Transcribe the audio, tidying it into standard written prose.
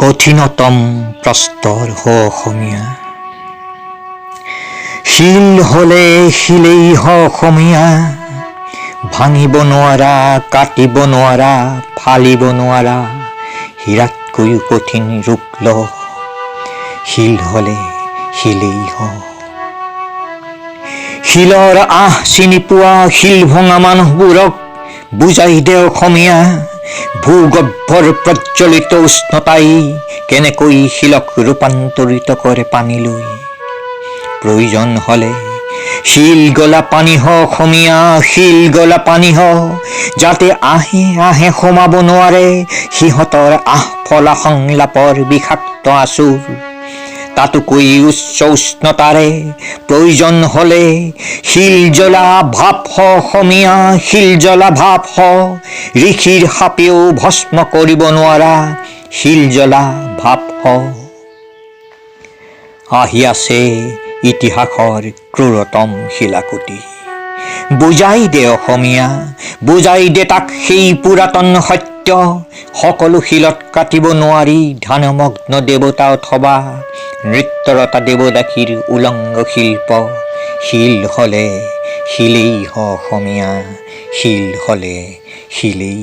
কঠিনতম প্ৰস্তৰ অসমীয়া। শিল হলে শিলেই অসমীয়া, ভাঙিব নোৱাৰা, কাটিব নোৱাৰা, ফালিব নোৱাৰা, হীৰাতকৈও কঠিন ৰূপ ল, শিল হলে শিলেই শিলৰ আহ চিনি পোৱা শিল ভঙা মানুহবোৰক বুজাই দে অসমীয়া, ভূগৰ্ভৰ প্ৰজ্বলিত উষ্ণতাই কেনেকৈ শিলক ৰূপান্তৰিত কৰে পানীলৈ। প্ৰয়োজন হলে শিল গলা পানী অসমীয়া, শিল গলা পানী যাতে আহে আহে সোমাব নোৱাৰে সিহঁতৰ আহফলা সংলাপৰ বিষাক্ত আচুৰ। তাতোকৈ উচ্চ উষ্ণতাৰে প্ৰয়োজন হলে শিল জ্বলা ভাপ অসমীয়া, শিল জ্বলা ভাপ ঋষিৰ সাপেও ভস্ম কৰিব নোৱাৰা শিল জ্বলা ভাপ। আহি আছে ইতিহাসৰ ক্ৰূৰতম শিলাকুটি, বুজাই দে অসমীয়া, বুজাই দে তাক সেই পুৰাতন সত্য, সকলো শিলত কাটিব নোৱাৰি ধ্যানমগ্ন দেৱতা অথবা নৃত্যৰতা দেৱদাসীৰ উলংগ শিল্প। শিল হলে শিলেই অসমীয়া, শিল হলে শিলেই